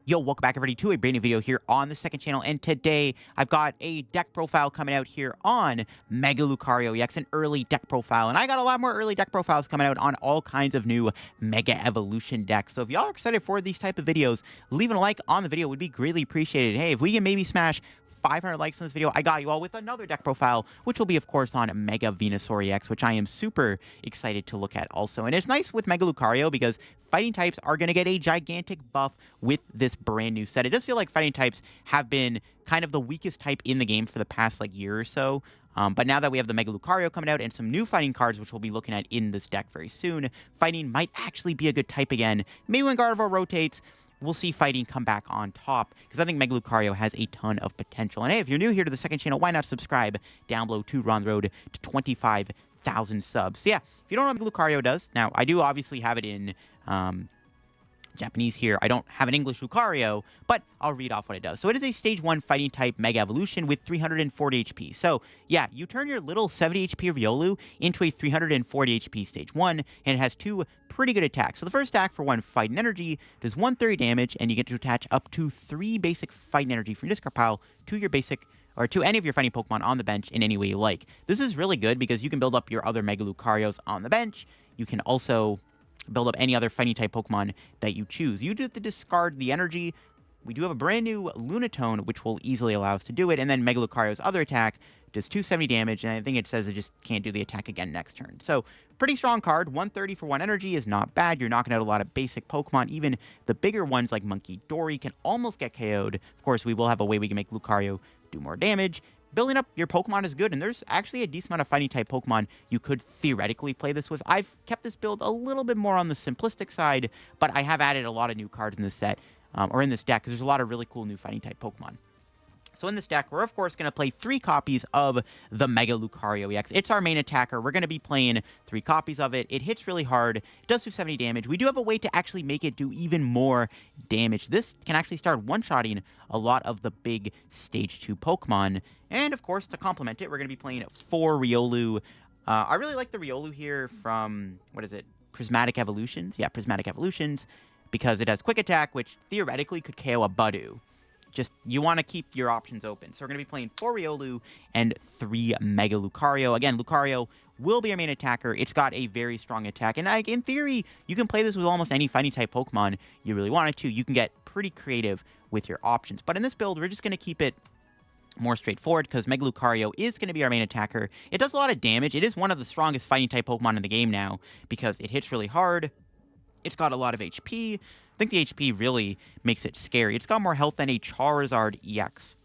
Yo, welcome back everybody to a brand new video here on the second channel, and today I've got a deck profile coming out here on Mega Lucario EX, an early deck profile, and I got a lot more early deck profiles coming out on all kinds of new Mega Evolution decks. So if y'all are excited for these type of videos, leaving a like on the video would be greatly appreciated. Hey, if we can maybe smash 500 likes on this video, I got you all with another deck profile, which will be, of course, on Mega Venusaur EX, which I am super excited to look at also. And it's nice with Mega Lucario because fighting types are going to get a gigantic buff with this brand new set. It does feel like fighting types have been kind of the weakest type in the game for the past year or so. But now that we have the Mega Lucario coming out and some new fighting cards, which we'll be looking at in this deck very soon, fighting might actually be a good type again. Maybe when Gardevoir rotates, we'll see fighting come back on top, because I think Mega Lucario has a ton of potential. And hey, if you're new here to the second channel, why not subscribe down below to run the road to 25,000 subs. So yeah, if you don't know what Mega Lucario does, now I do obviously have it in Japanese here. I don't have an English Lucario, but I'll read off what it does. So it is a stage 1 fighting type Mega Evolution with 340 HP. So yeah, you turn your little 70 HP Riolu into a 340 HP stage 1, and it has 2 pretty good attacks. So the first attack for 1 fighting energy does 130 damage, and you get to attach up to 3 basic fighting energy from your discard pile to your basic or to any of your fighting Pokemon on the bench in any way you like. This is really good because you can build up your other Mega Lucarios on the bench. You can also build up any other fighting type Pokemon that you choose. You do have to discard the energy. We do have a brand new Lunatone, which will easily allow us to do it. And then Mega Lucario's other attack does 270 damage, and I think it says it just can't do the attack again next turn. So, pretty strong card. 130 for 1 energy is not bad. You're knocking out a lot of basic Pokemon. Even the bigger ones like Monkey Dory can almost get KO'd. Of course, we will have a way we can make Lucario do more damage. Building up your Pokemon is good, and there's actually a decent amount of fighting-type Pokemon you could theoretically play this with. I've kept this build a little bit more on the simplistic side, but I have added a lot of new cards in this set, or in this deck, because there's a lot of really cool new fighting-type Pokemon. So in this deck, we're of course going to play 3 copies of the Mega Lucario EX. It's our main attacker. We're going to be playing 3 copies of it. It hits really hard. It does do 70 damage. We do have a way to actually make it do even more damage. This can actually start one-shotting a lot of the big Stage 2 Pokemon. And of course, to complement it, we're going to be playing 4 Riolu. I really like the Riolu here from, what is it, Prismatic Evolutions? Yeah, Prismatic Evolutions, because it has Quick Attack, which theoretically could KO a Budew. Just, you want to keep your options open. So we're going to be playing 4 Riolu and 3 Mega Lucario. Again, Lucario will be our main attacker. It's got a very strong attack. And in theory, you can play this with almost any fighting-type Pokemon you really wanted to. You can get pretty creative with your options. But in this build, we're just going to keep it more straightforward, because Mega Lucario is going to be our main attacker. It does a lot of damage. It is one of the strongest fighting-type Pokemon in the game now, because it hits really hard. It's got a lot of HP. I think the HP really makes it scary. It's got more health than a Charizard EX,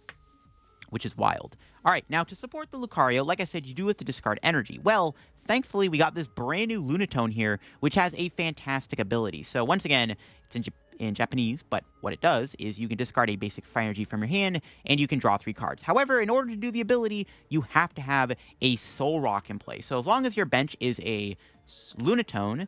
which is wild. All right, now to support the Lucario, like I said, you do have to discard energy. Well, thankfully, we got this brand new Lunatone here, which has a fantastic ability. So once again, it's in Japanese, but what it does is you can discard a basic fire energy from your hand, and you can draw 3 cards. However, in order to do the ability, you have to have a Soul Rock in play. So as long as your bench is a Lunatone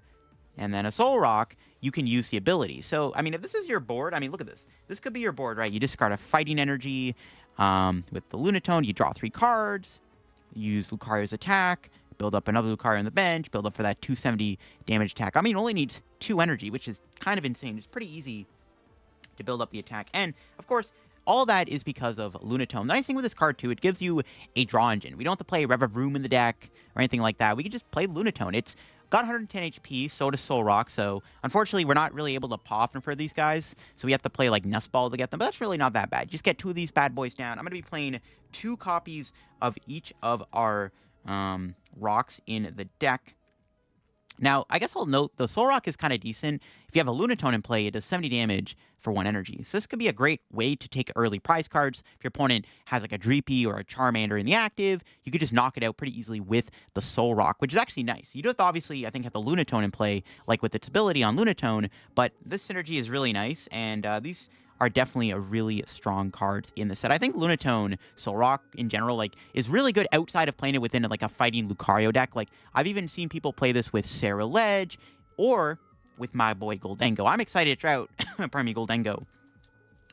and then a Soul Rock, you can use the ability. So, I mean, if this is your board, I mean, look at this. This could be your board, right? You discard a fighting energy with the Lunatone. You draw 3 cards, use Lucario's attack, build up another Lucario on the bench, build up for that 270 damage attack. I mean, it only needs 2 energy, which is kind of insane. It's pretty easy to build up the attack. And, of course, all that is because of Lunatone. The nice thing with this card, too, it gives you a draw engine. We don't have to play Revavroom in the deck or anything like that. We can just play Lunatone. It's got 110 HP, so does Soul Rock, so unfortunately we're not really able to Poffin for these guys, so we have to play like Nestball to get them, but that's really not that bad. Just get 2 of these bad boys down. I'm going to be playing 2 copies of each of our rocks in the deck. Now, I guess I'll note the Soul Rock is kind of decent. If you have a Lunatone in play, it does 70 damage for 1 energy. So this could be a great way to take early prize cards. If your opponent has like a Dreepy or a Charmander in the active, you could just knock it out pretty easily with the Soul Rock, which is actually nice. You do have to obviously, I think, have the Lunatone in play, like with its ability on Lunatone, but this synergy is really nice, and these are definitely a really strong cards in the set. I think Lunatone, Soul Rock in general, like, is really good outside of playing it within like a fighting Lucario deck. Like, I've even seen people play this with Sarah Ledge or with my boy Goldengo. I'm excited to try out, pardon me, Goldengo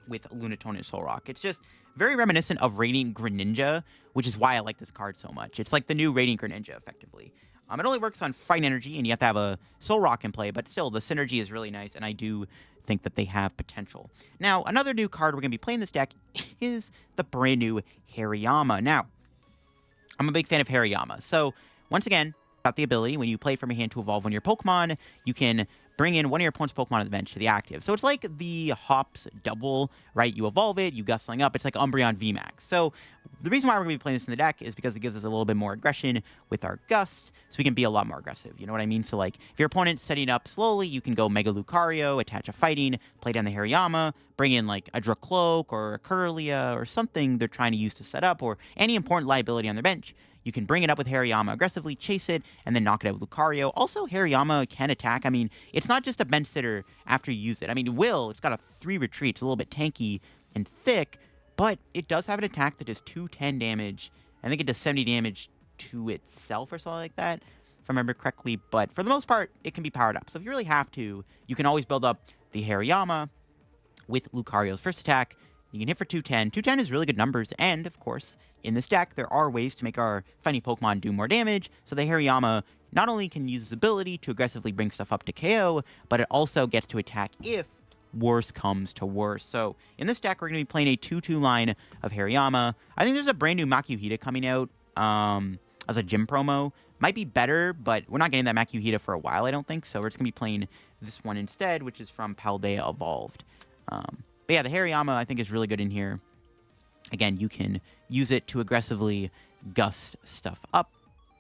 with Lunatone and Soul Rock. It's just very reminiscent of Radiant Greninja, which is why I like this card so much. It's like the new Radiant Greninja, effectively. It only works on Fight Energy, and you have to have a Soul Rock in play, but still, the synergy is really nice, and I do think that they have potential. Now, another new card we're going to be playing this deck is the brand new Hariyama. Now, I'm a big fan of Hariyama, so once again, got the ability, when you play from your hand to evolve one of your Pokemon, you can bring in one of your opponent's Pokemon on the bench to the active. So it's like the Hops double, right? You evolve it, you Gustling up. It's like Umbreon VMAX. So the reason why we're going to be playing this in the deck is because it gives us a little bit more aggression with our Gust, so we can be a lot more aggressive. You know what I mean? So like, if your opponent's setting up slowly, you can go Mega Lucario, attach a Fighting, play down the Hariyama, bring in like a Dracloak or a Curlia or something they're trying to use to set up, or any important liability on their bench. You can bring it up with Hariyama, aggressively chase it, and then knock it out with Lucario. Also, Hariyama can attack. I mean, it's not just a bench sitter after you use it. I mean, it's got a 3 retreat. It's a little bit tanky and thick, but it does have an attack that does 210 damage. I think it does 70 damage to itself or something like that, if I remember correctly. But for the most part, it can be powered up. So if you really have to, you can always build up the Hariyama with Lucario's first attack. You can hit for 210. 210 is really good numbers, and, of course, in this deck, there are ways to make our fighting Pokemon do more damage, so the Hariyama not only can use its ability to aggressively bring stuff up to KO, but it also gets to attack if worse comes to worse. So, in this deck, we're going to be playing a 2-2 line of Hariyama. I think there's a brand new Makuhita coming out as a gym promo. Might be better, but we're not getting that Makuhita for a while, I don't think, so we're just going to be playing this one instead, which is from Paldea Evolved. But yeah, the Hariyama, I think, is really good in here. Again, you can use it to aggressively gust stuff up.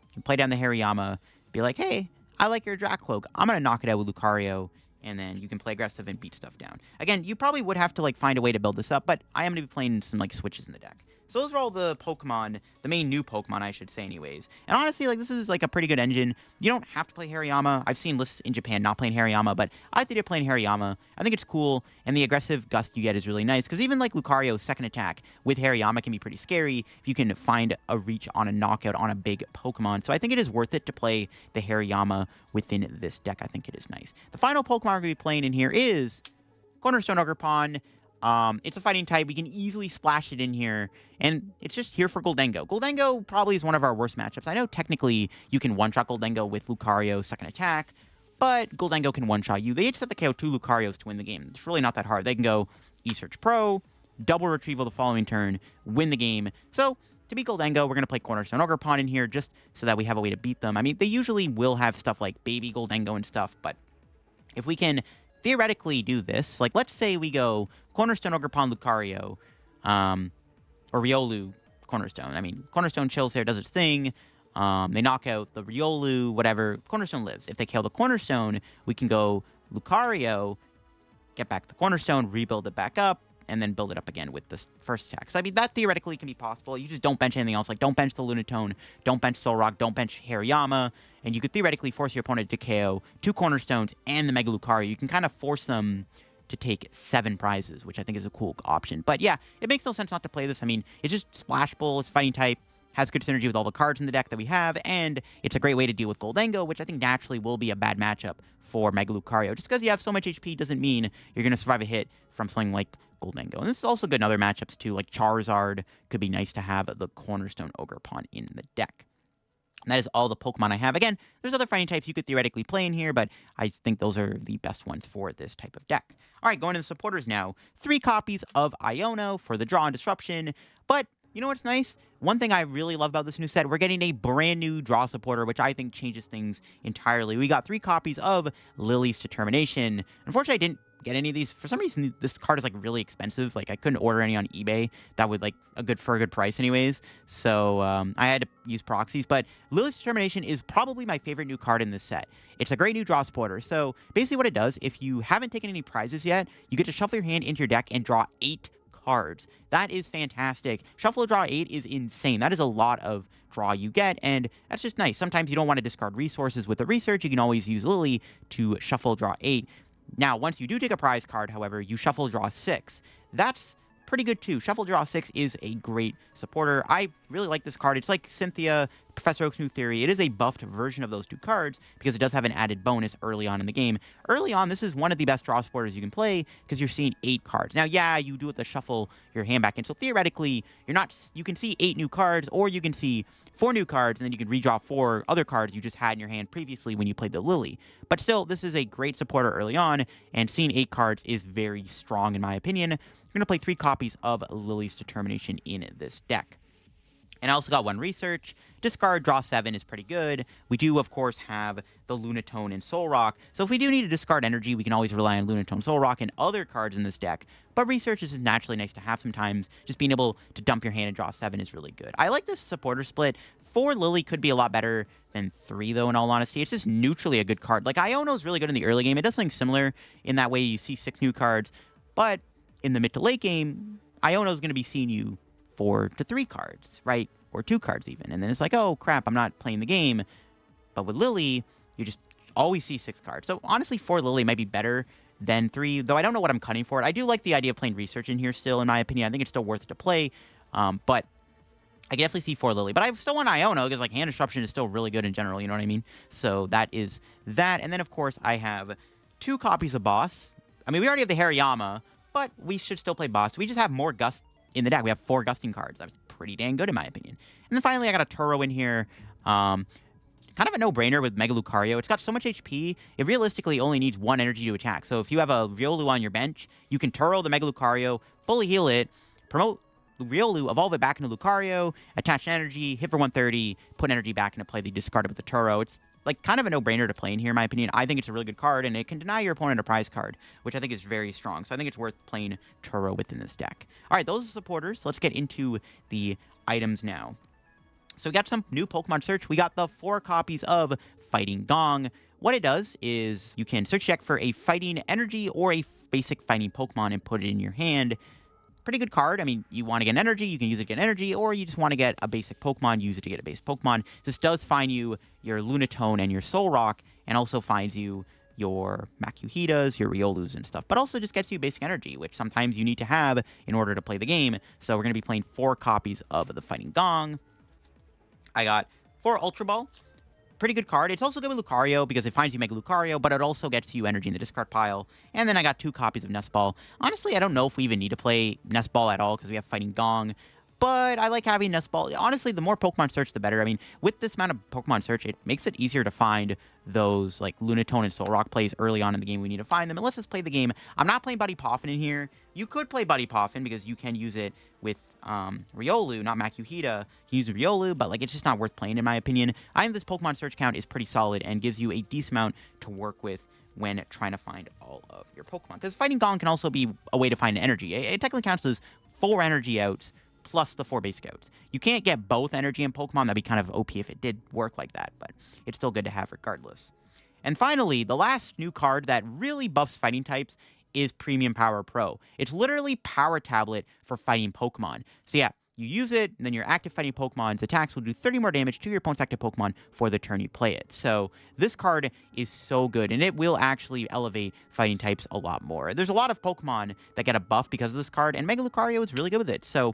You can play down the Hariyama, be like, hey, I like your Dracloak. I'm going to knock it out with Lucario, and then you can play aggressive and beat stuff down. Again, you probably would have to like find a way to build this up, but I am going to be playing some like switches in the deck. So those are all the Pokemon, the main new Pokemon, I should say anyways. And honestly, like, this is like a pretty good engine. You don't have to play Hariyama. I've seen lists in Japan not playing Hariyama, but I think they're playing Hariyama. I think it's cool, and the aggressive gust you get is really nice, because even like Lucario's second attack with Hariyama can be pretty scary if you can find a reach on a knockout on a big Pokemon. So I think it is worth it to play the Hariyama within this deck. I think it is nice. The final Pokemon we're going to be playing in here is Cornerstone Ogerpon. It's a fighting type. We can easily splash it in here, and it's just here for Goldengo. Goldengo probably is one of our worst matchups. I know technically you can one-shot Goldengo with Lucario's second attack, but Goldengo can one-shot you. They just have to KO 2 Lucarios to win the game. It's really not that hard. They can go E-Search Pro, double retrieval the following turn, win the game. So, to beat Goldengo, we're going to play Cornerstone Ogerpon in here just so that we have a way to beat them. I mean, they usually will have stuff like Baby Goldengo and stuff, but if we can theoretically do this, like, let's say we go Cornerstone Ogerpon Lucario, or Riolu Cornerstone. I mean, Cornerstone chills there, does its thing. They knock out the Riolu, whatever. Cornerstone lives. If they kill the Cornerstone, we can go Lucario, get back the Cornerstone, rebuild it back up, and then build it up again with this first attack. So, I mean, that theoretically can be possible. You just don't bench anything else. Like, don't bench the Lunatone, don't bench Solrock, don't bench Hariyama, and you could theoretically force your opponent to KO 2 Cornerstones and the Mega Lucario. You can kind of force them to take 7 prizes, which I think is a cool option. But yeah, it makes no sense not to play this. I mean, it's just splashable, it's fighting type, has good synergy with all the cards in the deck that we have, and it's a great way to deal with Goldengo, which I think naturally will be a bad matchup for Mega Lucario. Just because you have so much HP doesn't mean you're going to survive a hit from something like Goldengo. And this is also good in other matchups too, like Charizard could be nice to have the Cornerstone Ogerpon in the deck. And that is all the Pokemon I have. Again, there's other fighting types you could theoretically play in here, but I think those are the best ones for this type of deck. All right, going to the supporters now. 3 copies of Iono for the Draw and Disruption, but you know what's nice? One thing I really love about this new set, we're getting a brand new draw supporter, which I think changes things entirely. We got 3 copies of Lily's Determination. Unfortunately, I didn't get any of these. For some reason, this card is like really expensive. Like, I couldn't order any on eBay that would like for a good price anyways. So I had to use proxies. But Lily's Determination is probably my favorite new card in this set. It's a great new draw supporter. So basically what it does, if you haven't taken any prizes yet, you get to shuffle your hand into your deck and draw 8 cards. That is fantastic. Shuffle draw 8 is insane. That is a lot of draw you get, and that's just nice. Sometimes you don't want to discard resources with a research. You can always use Lily to shuffle draw 8. Now, once you do take a prize card, however, you shuffle draw 6. That's pretty good too. Shuffle Draw 6 is a great supporter. I really like this card. It's like Cynthia, Professor Oak's New Theory. It is a buffed version of those two cards because it does have an added bonus early on in the game. Early on, this is one of the best draw supporters you can play because you're seeing 8 cards. Now, yeah, you do have to shuffle your hand back in, so theoretically, you can see 8 new cards, or you can see 4 new cards, and then you can redraw 4 other cards you just had in your hand previously when you played the Lily. But still, this is a great supporter early on, and seeing 8 cards is very strong in my opinion. We're going to play 3 copies of Lily's Determination in this deck. And I also got 1 research. Discard, draw 7 is pretty good. We do, of course, have the Lunatone and Soul Rock. So if we do need to discard energy, we can always rely on Lunatone, Soul Rock, and other cards in this deck. But research is naturally nice to have sometimes. Just being able to dump your hand and draw 7 is really good. I like this supporter split. 4 Lily could be a lot better than 3, though, in all honesty. It's just neutrally a good card. Like, Iono is really good in the early game. It does something similar in that way. You see 6 new cards. But in the mid to late game, Iono is going to be seeing you 4 to 3 cards, right? Or 2 cards even. And then it's like, oh, crap, I'm not playing the game. But with Lily, you just always see 6 cards. So honestly, 4 Lily might be better than 3, though I don't know what I'm cutting for it. I do like the idea of playing research in here still, in my opinion. I think it's still worth it to play. But I can definitely see 4 Lily. But I still want Iono because like hand disruption is still really good in general, you know what I mean? So that is that. And then, of course, I have 2 copies of Boss. I mean, we already have the Hariyama, but we should still play Boss. We just have more Gust in the deck. We have 4 Gusting cards. That's pretty dang good in my opinion. And then finally, I got a Turo in here. Kind of a no-brainer with Mega Lucario. It's got so much HP, it realistically only needs 1 energy to attack. So if you have a Riolu on your bench, you can Turo the Mega Lucario, fully heal it, promote Riolu, evolve it back into Lucario, attach energy, hit for 130, put energy back into play, discard it with the Turo. It's like kind of a no-brainer to play in here, in my opinion. I think it's a really good card, and it can deny your opponent a prize card, which I think is very strong. So I think it's worth playing Turo within this deck. All right, those are supporters. Let's get into the items now. So we got some new Pokemon search. We got the 4 copies of Fighting Gong. What it does is you can search check for a fighting energy or a basic fighting Pokemon and put it in your hand. Pretty good card. I mean, you want to get energy, you can use it to get energy, or you just want to get a basic Pokemon, use it to get a base Pokemon. This does find you your Lunatone and your Soul Rock, and also finds you your Makuhitas, your Riolus and stuff, but also just gets you basic energy, which sometimes you need to have in order to play the game. So we're going to be playing 4 copies of the Fighting Gong. I got 4 Ultra Ball. Pretty good card. It's also good with Lucario because it finds you Mega Lucario, but it also gets you energy in the discard pile. And then I got 2 copies of Nest Ball. Honestly, I don't know if we even need to play Nest Ball at all because we have Fighting Gong. But I like having Nest Ball. Honestly, the more Pokemon search, the better. I mean, with this amount of Pokemon search, it makes it easier to find those like Lunatone and Soul Rock plays early on in the game. We need to find them. And let's just play the game. I'm not playing Buddy Poffin in here. You could play Buddy Poffin because you can use it with Riolu, not Makuhita. You can use Riolu, but like it's just not worth playing in my opinion. I think this Pokemon search count is pretty solid and gives you a decent amount to work with when trying to find all of your Pokemon. Because Fighting Gong can also be a way to find energy. It technically counts as 4 energy outs plus the 4 basic outs. You can't get both energy in Pokemon. That'd be kind of OP if it did work like that, but it's still good to have regardless. And finally, the last new card that really buffs fighting types is Premium Power Pro. It's literally Power Tablet for fighting Pokemon. So yeah, you use it, and then your active fighting Pokemon's attacks will do 30 more damage to your opponent's active Pokemon for the turn you play it. So this card is so good, and it will actually elevate fighting types a lot more. There's a lot of Pokemon that get a buff because of this card, and Mega Lucario is really good with it. So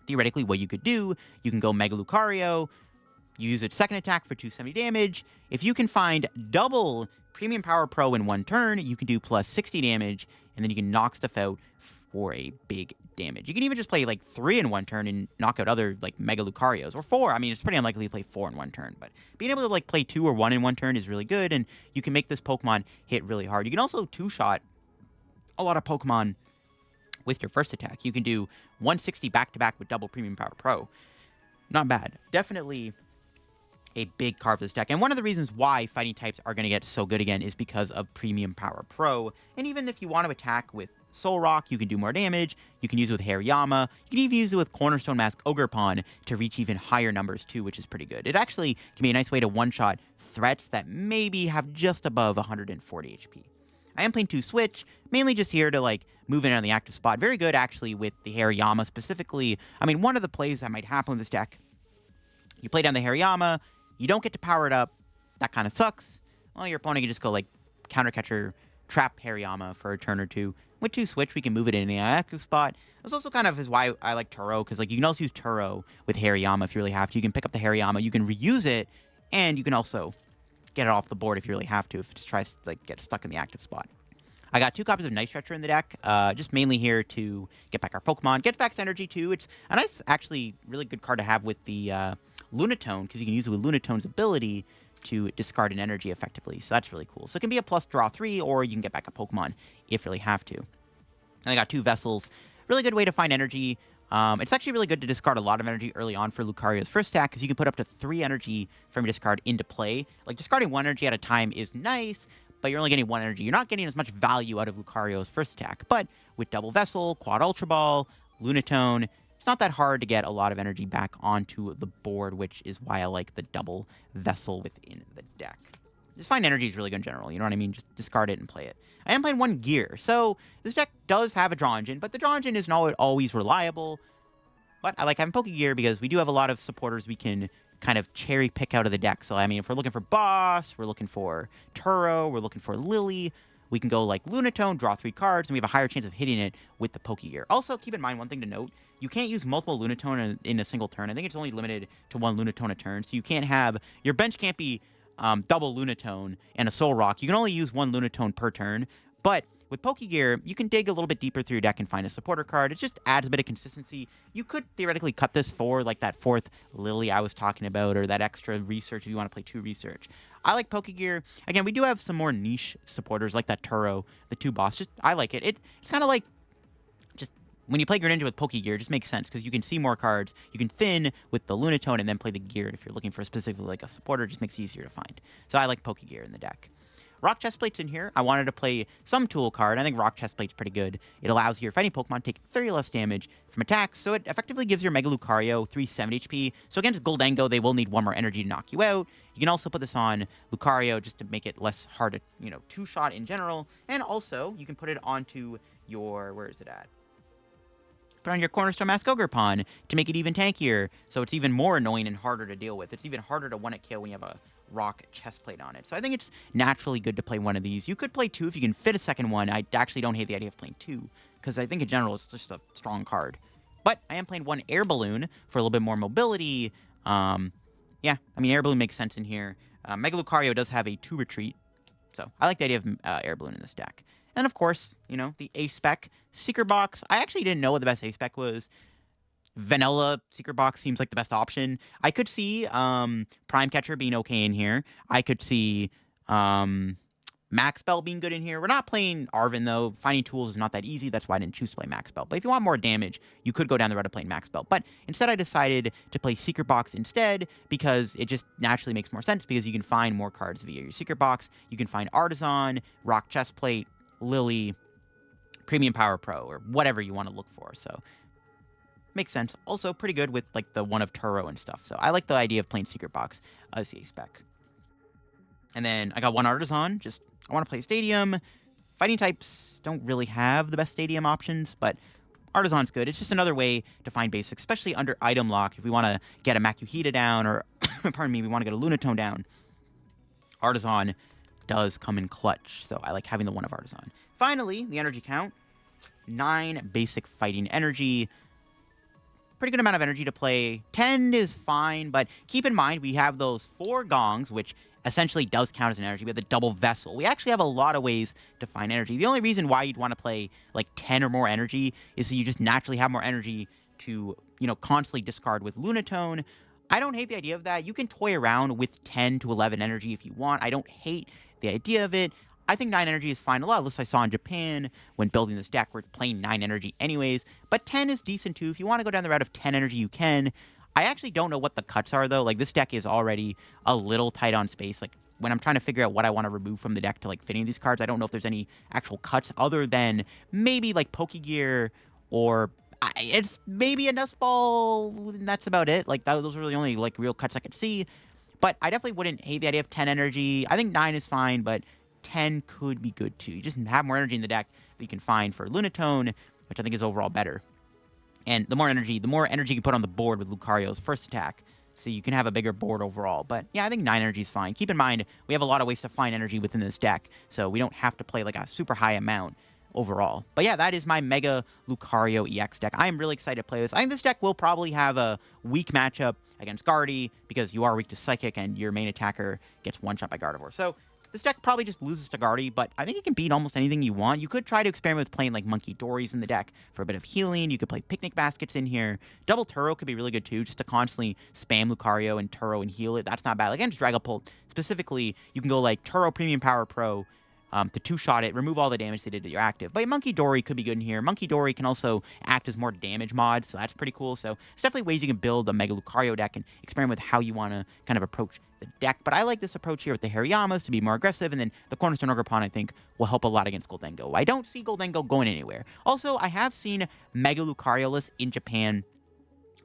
theoretically, what you could do, you can go Mega Lucario, you use its second attack for 270 damage. If you can find double Premium Power Pro in 1 turn, you can do plus 60 damage, and then you can knock stuff out for a big damage. You can even just play like 3 in 1 turn and knock out other like Mega Lucarios, or 4. I mean, it's pretty unlikely to play 4 in 1 turn, but being able to like play 2 or 1 in 1 turn is really good, and you can make this Pokemon hit really hard. You can also 2-shot a lot of Pokemon with your first attack. You can do 160 back-to-back with double Premium Power Pro. Not bad. Definitely a big card for this deck. And one of the reasons why fighting types are going to get so good again is because of Premium Power Pro. And even if you want to attack with Soul Rock, you can do more damage. You can use it with Hariyama. You can even use it with Cornerstone Mask Ogerpon to reach even higher numbers too, which is pretty good. It actually can be a nice way to one-shot threats that maybe have just above 140 HP. I am playing 2 Switch, mainly just here to like move in on the active spot. Very good actually with the Hariyama specifically. I mean, one of the plays that might happen with this deck, you play down the Hariyama, you don't get to power it up, that kind of sucks. Well, your opponent can just go like Counter Catcher, trap Hariyama for a turn or 2, with 2 switch, we can move it in the active spot. This also kind of is why I like Turo, because like you can also use Turo with Hariyama if you really have to. You can pick up the Hariyama, you can reuse it, and you can also get it off the board if you really have to, if it just tries to like get stuck in the active spot. I got 2 copies of Night Stretcher in the deck, just mainly here to get back our Pokemon. Get back its energy, too. It's a nice, actually, really good card to have with the Lunatone, because you can use it with Lunatone's ability to discard an energy effectively. So that's really cool. So it can be a plus draw 3, or you can get back a Pokemon if you really have to. And I got 2 Vessels. Really good way to find energy. It's actually really good to discard a lot of energy early on for Lucario's first attack, because you can put up to 3 energy from your discard into play. Like, discarding 1 energy at a time is nice, but you're only getting 1 energy. You're not getting as much value out of Lucario's first attack. But with Double Vessel, Quad Ultra Ball, Lunatone, it's not that hard to get a lot of energy back onto the board, which is why I like the Double Vessel within the deck. Just find energy is really good in general, you know what I mean? Just discard it and play it. I am playing 1 gear, so this deck does have a draw engine, but the draw engine is not always reliable. But I like having Pokegear because we do have a lot of supporters we can kind of cherry pick out of the deck. So, I mean, if we're looking for Boss, we're looking for Turo, we're looking for Lily, we can go like Lunatone, draw 3 cards, and we have a higher chance of hitting it with the Pokegear. Also, keep in mind one thing to note, you can't use multiple Lunatone in a single turn. I think it's only limited to 1 Lunatone a turn, so you can't have, your bench can't be double Lunatone and a Soul Rock. You can only use 1 Lunatone per turn, but with Pokegear, you can dig a little bit deeper through your deck and find a supporter card. It just adds a bit of consistency. You could theoretically cut this for like that 4th Lily I was talking about, or that extra research if you want to play 2 research. I like Pokegear. Again, we do have some more niche supporters like that Turo, the 2 boss. Just I like it. It's kind of like just when you play Greninja with Pokegear, it just makes sense because you can see more cards. You can thin with the Lunatone and then play the gear. If you're looking for specifically like a supporter, it just makes it easier to find. So I like Pokegear in the deck. Rock Chestplate's in here. I wanted to play some tool card. I think Rock Chestplate's pretty good. It allows your fighting Pokemon to take 30 less damage from attacks, so it effectively gives your Mega Lucario 370 HP. So against Goldengo, they will need 1 more energy to knock you out. You can also put this on Lucario just to make it less hard to, you know, 2-shot in general. And also, you can put it onto your, where is it at? Put on your Cornerstone Maskogre to make it even tankier, so it's even more annoying and harder to deal with. It's even harder to one-hit kill when you have a Rock Chestplate on it. So I think it's naturally good to play 1 of these. You could play 2 if you can fit a second one. I actually don't hate the idea of playing 2, because I think in general it's just a strong card. But I am playing 1 Air Balloon for a little bit more mobility. Yeah, I mean, Air Balloon makes sense in here. Mega Lucario does have a 2 retreat, so I like the idea of Air Balloon in this deck. And of course, you know, the A-Spec Secret Box. I actually didn't know what the best A-Spec was. Vanilla Secret Box seems like the best option. I could see Prime Catcher being okay in here. I could see Max Bell being good in here. We're not playing Arven, though. Finding tools is not that easy. That's why I didn't choose to play Max Bell. But if you want more damage, you could go down the road of playing Max Bell. But instead, I decided to play Secret Box instead because it just naturally makes more sense because you can find more cards via your Secret Box. You can find Artisan, Rock Chestplate, Lily, Premium Power Pro, or whatever you want to look for. So makes sense. Also pretty good with like the one of Turo and stuff. So I like the idea of playing Secret Box as a spec. And then I got 1 Artisan. Just I want to play Stadium. Fighting types don't really have the best Stadium options, but Artisan's good. It's just another way to find basics, especially under item lock. If we want to get a Makuhita down, or pardon me, we want to get a Lunatone down, Artisan does come in clutch. So I like having the 1 of Artisan. Finally, the energy count. 9 basic fighting energy. Pretty good amount of energy to play. 10 is fine, but keep in mind we have those 4 gongs, which essentially does count as an energy. We have the double vessel. We actually have a lot of ways to find energy. The only reason why you'd want to play like 10 or more energy is so you just naturally have more energy to, you know, constantly discard with Lunatone. I don't hate the idea of that. You can toy around with 10 to 11 energy if you want. I don't hate the idea of it. I think 9 energy is fine. A lot of lists I saw in Japan when building this deck were playing 9 energy anyways, but 10 is decent too. If you want to go down the route of 10 energy, you can. I actually don't know what the cuts are, though. Like, this deck is already a little tight on space. Like, when I'm trying to figure out what I want to remove from the deck to, like, fitting these cards, I don't know if there's any actual cuts other than maybe, like, Pokegear or it's maybe a Nest Ball, and that's about it. Like, those are the only, like, real cuts I could see. But I definitely wouldn't hate the idea of 10 energy. I think 9 is fine, but 10 could be good, too. You just have more energy in the deck that you can find for Lunatone, which I think is overall better. And the more energy you can put on the board with Lucario's first attack, so you can have a bigger board overall. But yeah, I think 9 energy is fine. Keep in mind, we have a lot of ways to find energy within this deck, so we don't have to play like a super high amount. overall. But yeah, that is my Mega Lucario EX deck. I am really excited to play this. I think this deck will probably have a weak matchup against Guardy because you are weak to Psychic and your main attacker gets one-shot by Gardevoir. So this deck probably just loses to Guardy, but I think it can beat almost anything you want. You could try to experiment with playing like Monkey Dories in the deck for a bit of healing. You could play Picnic Baskets in here. Double Turo could be really good too, just to constantly spam Lucario and Turo and heal it. That's not bad. Like against Dragapult specifically, you can go like Turo Premium Power Pro to two-shot it, remove all the damage they did to your active. But Monkey Dory could be good in here. Monkey Dory can also act as more damage mod, so that's pretty cool. So it's definitely ways you can build a Mega Lucario deck and experiment with how you want to kind of approach the deck. But I like this approach here with the Hariyamas to be more aggressive, and then the Cornerstone Ogerpon, I think, will help a lot against Goldengo. I don't see Goldengo going anywhere. Also, I have seen Mega Lucario lists in Japan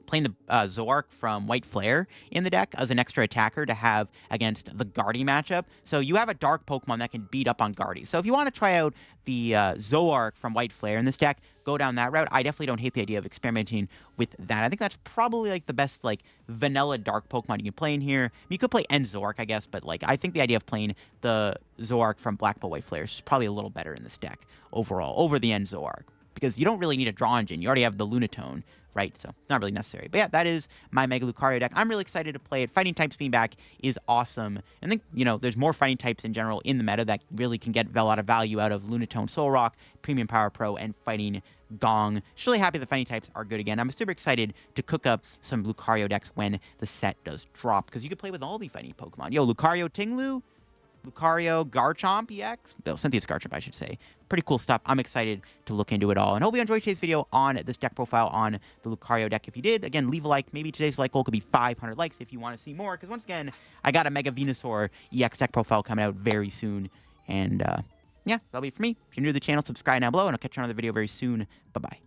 playing the Zoark from White Flare in the deck as an extra attacker to have against the Guardy matchup. So you have a dark Pokemon that can beat up on Guardy. So if you want to try out the Zoark from White Flare in this deck, go down that route. I definitely don't hate the idea of experimenting with that. I think that's probably like the best like vanilla dark Pokemon you can play in here. I mean, you could play End Zoark, I guess, but like I think the idea of playing the Zoark from Black Ball White Flare is probably a little better in this deck overall over the End Zoark, because you don't really need a draw engine. You already have the Lunatone, right? So not really necessary. But yeah, that is my Mega Lucario deck. I'm really excited to play it. Fighting types being back is awesome. And I think, you know, there's more fighting types in general in the meta that really can get a lot of value out of Lunatone, Solrock, Premium Power Pro, and Fighting Gong. Just really happy the fighting types are good again. I'm super excited to cook up some Lucario decks when the set does drop, because you can play with all the fighting Pokemon. Yo, Lucario Tinglu, Lucario Garchomp EX, Cynthia's Garchomp, I should say. Pretty cool stuff. I'm excited to look into it all. And hope you enjoyed today's video on this deck profile on the Lucario deck. If you did, again, leave a like. Maybe today's like goal could be 500 likes if you want to see more. Because once again, I got a Mega Venusaur EX deck profile coming out very soon. And yeah, that'll be it for me. If you're new to the channel, subscribe down below. And I'll catch you on another video very soon. Bye-bye.